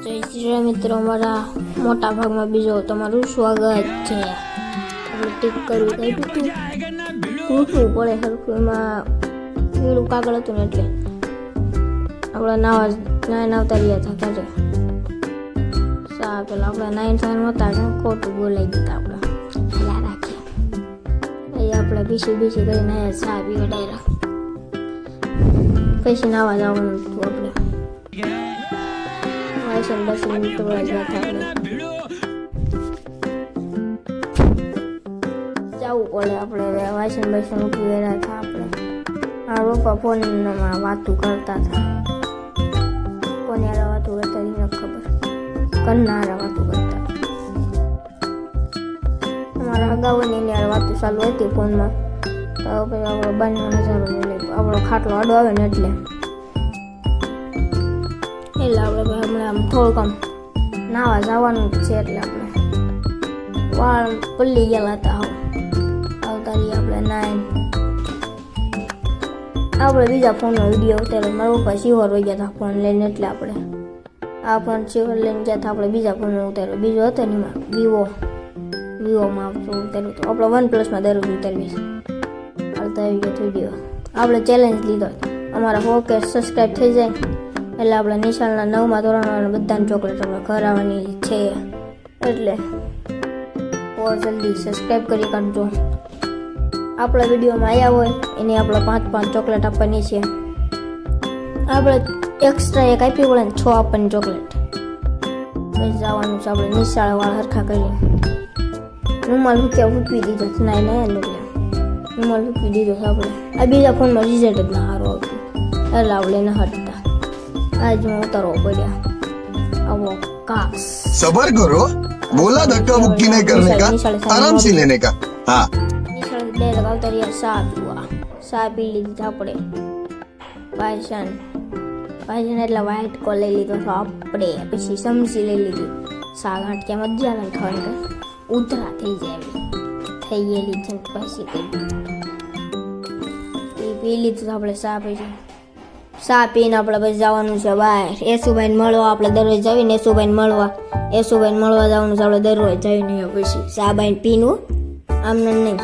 જય શ્રી રામ મિત્રો, અમારા મોટા ભાગમાં બીજો તમારું સ્વાગત છે. આપણે ટીક કરવું કાઢ્યું ઉઠવું પડે સરખું, એમાં પીળું કાગળ હતું ને એટલે આપણે નાવતા રહ્યા હતા ક્યારે પેલા આપણે 9 હતા ખોટું બોલાઈ ગયા આપણે હેલા રાખીએ એ આપણે બીસી કરીને ચા પીવા ડાયરા પછી નાવા જવાનું હતું આપણે બસ જવું પડે આપણે વાસણ ઉઠી ગયા હતા. આપણે આ રોપા ફોનમાં વાતું કરતા હતા, કોને વાતું કરતા એને ખબર, કરનારા વાતું કરતા. અમારા અગાઉની એની વાતું ચાલુ હતી ફોનમાં, તો પછી આપણો બારનો નજારો આપણો ખાટલો આડો આવે ને એટલે આપણે હમણાં થોડુંક આમ નાવા જવાનું જ છે. એટલે આપણે વાળ પલ્લી ગયેલા હતા, આવતા રહીએ આપણે આપણે બીજા ફોનનો વિડીયો ઉતાર્યો. મારા પપ્પા શિવર વહી ગયા હતા ફોન લઈને, એટલે આપણે આ ફોન શિવર લઈને ગયા હતા. આપણે બીજા ફોનનો ઉતાર્યો, બીજો હતો ને એમાં વિવોમાં ઉતાર્યું તો આપણે OnePlusમાં દરરોજ ઉતારવી આવતા આવી ગયો વિડીયો. આપણે ચેલેન્જ લીધો, અમારા 4K સબસ્ક્રાઈબ થઈ જાય એટલે આપણે નિશાળના 9મા ધોરણવાળા બધાને ચોકલેટ આપણે ઘર આવવાની છે. એટલે જલ્દી સબસ્ક્રાઈબ કરી કાઢજો. આપણા વિડીયોમાં આવ્યા હોય એની આપણે 5 ચોકલેટ આપવાની છે. આપણે એક્સ્ટ્રા એક આપી પડે ને 6 આપવાની ચોકલેટ. બસ જવાનું છે આપણે નિશાળવાળા હરખા કરી. રૂમાલ ફૂકવી દીધો નાય એટલે રૂમાલ ફૂકવી દીધો છે આપણે. આ બીજા ફોનમાં રિઝલ્ટ જ ના સારું આવતું એટલે આપણે એને હટતા आज में उतरो बढ़िया. अब वो कास सबर करो, बोला धक्का मुक्की नहीं करने का, आराम से लेने का. हाँ निशाल ले लगावता रहिया. सा पी લીધી આપણે પાયસન એટલે વ્હાઈટ કો લઈ લીધો તો આપણે. પછી સમસી લઈ લીધી. સા ગાંઠિયા મજા આવે ખાવાની, ઉધરા થઈ જાય થઈ ગયેલી છે. પછી પી લીધું આપણે સા પીને આપણે બસ જવાનું છે બહાર. યશુભાઈને મળવા આપણે દરરોજ જઈને યશુભાઈને મળવા જવાનું છે આપણે દરરોજ જઈને. પછી સાબાઈને પીનું આમને નહીં,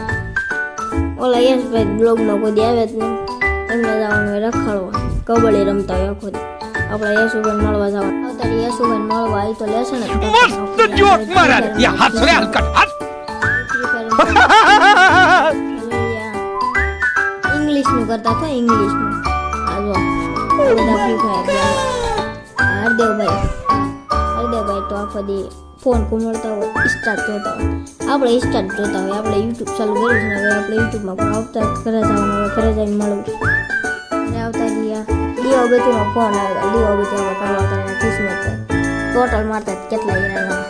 ઓલા યશભાઈ બ્લોગમાં કોઈ આવે જ નહીં, એમને જવાનું હોય રખડવા, કબડ્ડી રમતા હોય આખો. આપણે યશુભાઈને મળવા જવાનું. અત્યારે યશુભાઈને મળવા આવી તો લેશે ને ઇંગ્લિશનું કરતા હતા. ઇંગ્લિશનું હરદેવભાઈ તો આખો દી ફોન કુમળતા હોય, સ્ટાર્ટ જોતા હોય. આપણે સ્ટાર્ટ જોતા હોય. આપણે યુટ્યુબ ચાલુ કર્યું છે ને, હવે આપણે યુટ્યુબમાં પણ આવતા ઘરે જવાનું. હવે ઘરે જઈને મળવું અને આવતા રહ્યા. દીવાબત્તીનો ફોન આવ્યો. દીવાબત્તી આપણે કરવા હતા કિસ્મત ટોટલ મારતા કેટલા હીરાના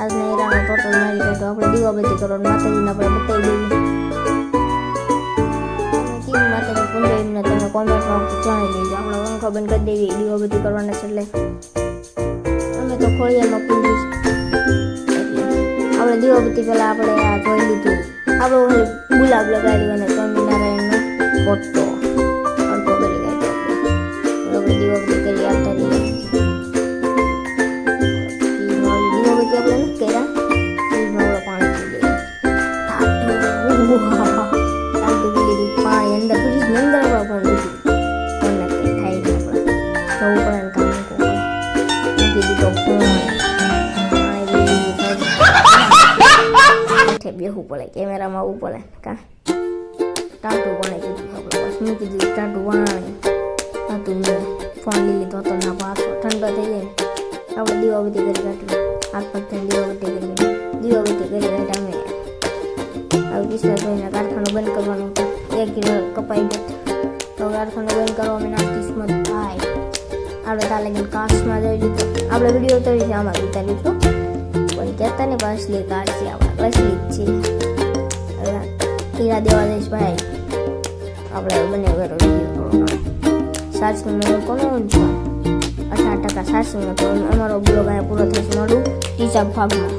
આજના હીરાનો ટોટલ મારી ગયા. તો આપણે દીવાબત્તી કરવાનું માતાજીને આપણે બતાવી દઈએ. એમને તમે કોમેન્ટમાં જણાવી દેજો. આપણે પંખા બંધ કરી દેવી દીવાબત્તી કરવાના છે. એટલે અમે તો ખોળિયામાં પૂરી આપણે દીવાબત્તી પહેલાં આપણે આ જોઈ લીધું. આપણે ગુલાબ લગાડ્યું અને સ્વામિનારાયણનો ફોટો અડધો કરી ગાડી આપણે દીવાબત્તી કરી આવતા રહીએ. દીવાબત્તી આપણે નથી કર્યા, ફ્રીજમાં પાણી પી લઈએ. પાણી અંદર ફ્રીજ અંદર પણ બેહવું પડે, કેમેરામાં આવવું પડે. કા ટાટું વણે કીધું આપણે, બસ મૂકી દીધું ટાટું વણાણી હતું. ફોન લઈ લીધો હતો ના પાછો ઠંડો થઈ જાય. આપણે દીવાબત્તી કરી કાઢ્યું, હાથ પગ દીવાબત્તી કરી ટાઈમે હવે કિસ્મતભાઈના કારખાનું બંધ કરવાનું હતું. 1 કિલો કપાઈ ગયો તો કારખાનું બંધ કરવા મેં ના કિસ્મત થાય. આપણે તાલે કાશમાં જઈ લીધું. આપણે વિડીયો ઉતારી છે, આમાં ઉતાર્યું છું પણ કહેતા ને અસલી કાશ છે. આપણે અસલી જ છીએ. હીરા દેવા જઈશ ભાઈ. આપણે બંને ઘરો વિડીયો સાચું કોનું છે 18% સાચું. તો અમારો બ્લોગ અહીંયા પૂરો થશે. મળું ત્રીજા ભાગમાં.